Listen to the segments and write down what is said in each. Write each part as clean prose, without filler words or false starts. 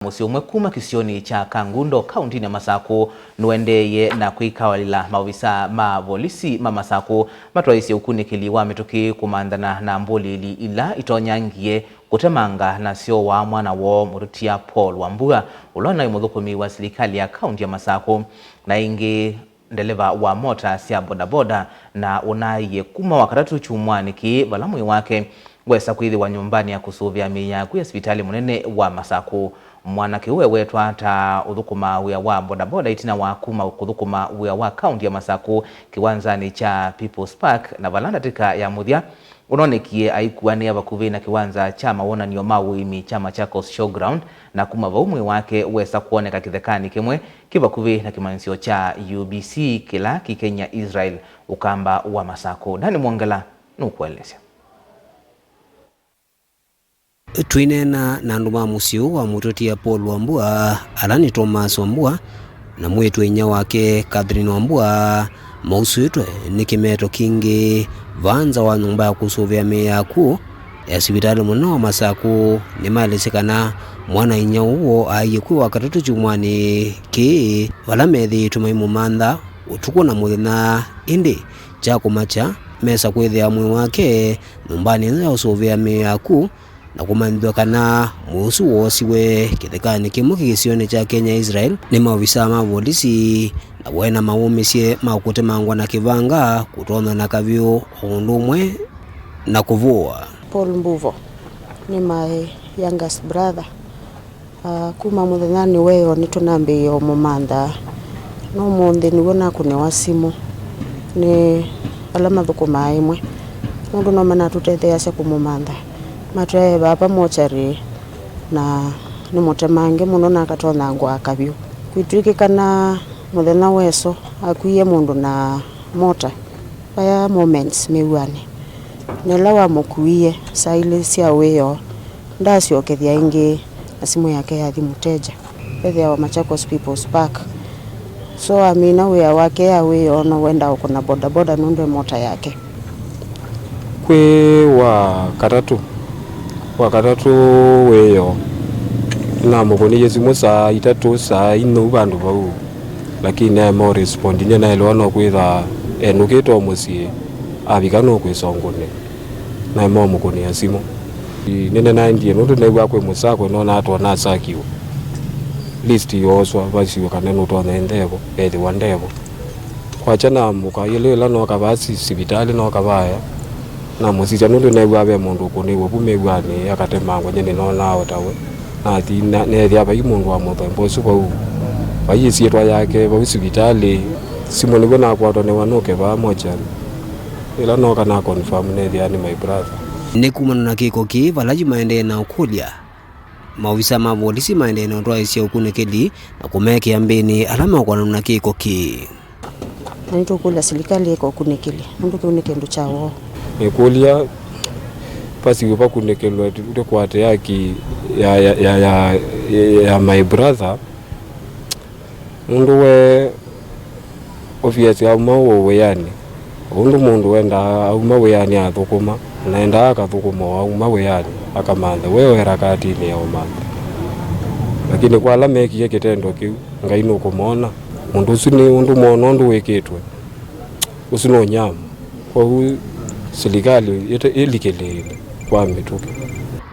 Musi umwe kuma kisioni cha Kangundo kaunti ya Masako nuendeye na kuikawalila mawisa ma polisi ma Masako matwaisi ukunikili wa metoki kumandana na mboli ila itonyangie kutemanga na sio wa mwana wo Murutia Paul Wambua ulona imudhukumi wa serikali ya kaunti ya Masako na ingi ndeleva wa mota sia bodaboda na unaye kuma wakatatu chumwani ki balamui wake wesa kuidhi wa nyumbani ya kusuvia miya kuya hospitali munene wa Masako. Mwanake uwe wetu ata udhukuma uya wa bodaboda itina wa kuma kudhukuma uya wa kaunti ya Masako kiwanzani cha People's Park na valanda tika ya muthia unonekie aikuwa ya bakuvi na kiwanza cha mawona niyo mawimi chama Chakos Showground na kuma vaumwe wake wesa kuoneka kithekani kimwe kibakuvi na kimanisio cha UBC kila kikenya Israel ukamba wa Masako. Dani Mwangala nukueleza. Twinena na nduma musio wa Murutia Paul Wambua alani Thomas Wambua na mwetu enya wake Catherine Wambua mausu yutwe nikimeto kingi vanza wa nyumba ya kusuvia meya ku ya hospitali muno wa Masako ni malisikana mwana inya uwo ayekuwa wakatatu chumwani ki valamethi tumaimu manda utuko na muthina indi chako macha mesa kwethia mwe wake nyumbani ya kusuvia meya ku na kumandwa kana musu wosiwe kithekani kimwe kisioni cha Kenya Israel ni maofisa ma polisi na wena maumisie makutemangwa na kivanga kutona na kavyo ondumwe na kuvua. Paul Mbuvo ni my youngest brother. Kuma muthanyani weyo nitunambi yo mumanda no monde ni wona kune wasimu ni alama thukuma imwe mundu no mana tutethea se kumumanda matwe baba mochari na ni motemange muno na katona ngwa akabyo kwitwike kana muthena weso akuye mundu na mota baya moments mewane nelawa mukuie saile sia weyo ndasio kethia ingi asimu yake ya thimuteja bethia wa Machakos People's Park so amina weya wake ya weyo no wenda ukona bodaboda nundu mota yake kwe wakatatu weyo na mukoni yesimu saa itatu saa ino bandu bau lakini amo respondi na elwana kwitha enukito musie abikano kwisongone na amo mukoni yesimu nene na ndie no tunegwa kwe Musako no na atona sakiwo list yoswa basiwe kana no tona endebo ethi wandebo kwa chana muka yele lano kabasi hospitali no kabaya na musija nundu negwa be mundu kunewo bumegwane akatemangwa nyene no nawo tawe na ti ne thia ba imundu wa muthembo su bau bayisi twa yake ba hospitali simoni bona kwa tone wanoke ba moja ila no kana confirm ne thia ni my brother nekumana na kiko ki valaji maende na ukulia maofisa ma polisi maende na ndo aisia ukunekeli na kumeke ambeni alama kwa na kiko ki nito kula serikali iko kunekeli mundu kunekendo chawo ekulia pasi upa kunekelwa ute kwate yaki ya my brother mundu we obviously amawo weyani mundu wenda auma weyani athukuma naenda akathukuma auma weyani akamanda wewe harakati ni ya umanda lakini kwa alama yake kitendo kiu ngaino kumona mundu usini mundu mono ndu weketwe usino nyama kwa huyu serikali ilikelele kwa mituke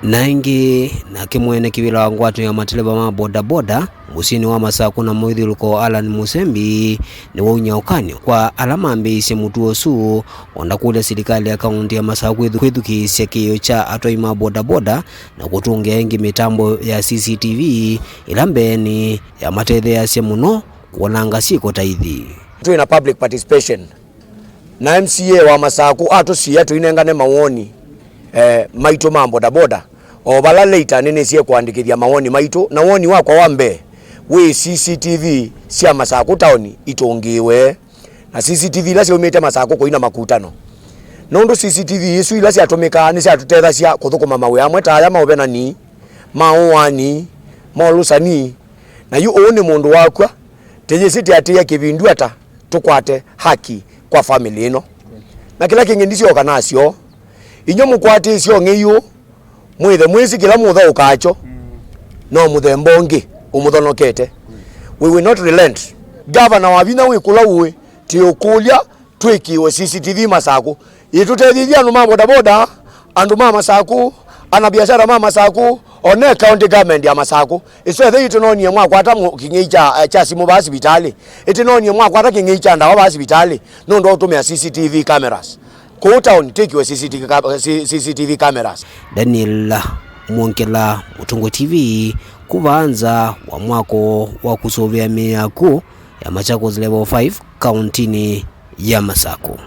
naingi na kimwene kibila wangwatu ya mateleba ma bodaboda musini wa Masako na muithiruko Alan Musembi ni waunya ukanyo kwa alama mbisi mutuo su onda kule serikali ya kaunti ya Masako kwithukisya kiyo cha atoi ma bodaboda na kutungia ingi mitambo ya CCTV ilambeni ya matethea sia muno kuonanga siko taithi tuina public participation na MCA wa Masako atusia tuinengane mawoni maito mambo boda o bala later nene sie kuandikithia mawoni maito na woni wakwa wambe we CCTV sia Masako town itongiwe na CCTV la cia Masako koina makutano nondo CCTV isu ila cia atomeka ni cia atutetha cia kuthukuma mawe amwe ta aya maobenani mauani molusani na yu one mundu wakwa teje siti atia kibindu ata tukwate haki kwa family ino na kila kingi ndisio kanasio inyo mukwate isio ngeyo mwithe mwisi kila mutha ukacho no muthembongi umuthonokete. We will not relent. Governor wa bina wikula uwe ti ukulia twikiwe CCTV Masaku itutethithia andu ma bodaboda, andu ma Masaku, ana biashara ma Masaku, one county government ya Masaku iso the itononie mwakwa ata kingicha cha simu ba hospitali itinonie mwakwa ata kingicha ndawa ba hospitali no ndo utumia CCTV cameras ko town twikiwe CCTV cameras. Daniel Mwonkela, Mutungo TV, kubanza wa mwako wa kusovea miaku ya Machakos level 5 kauntini ya Masaku.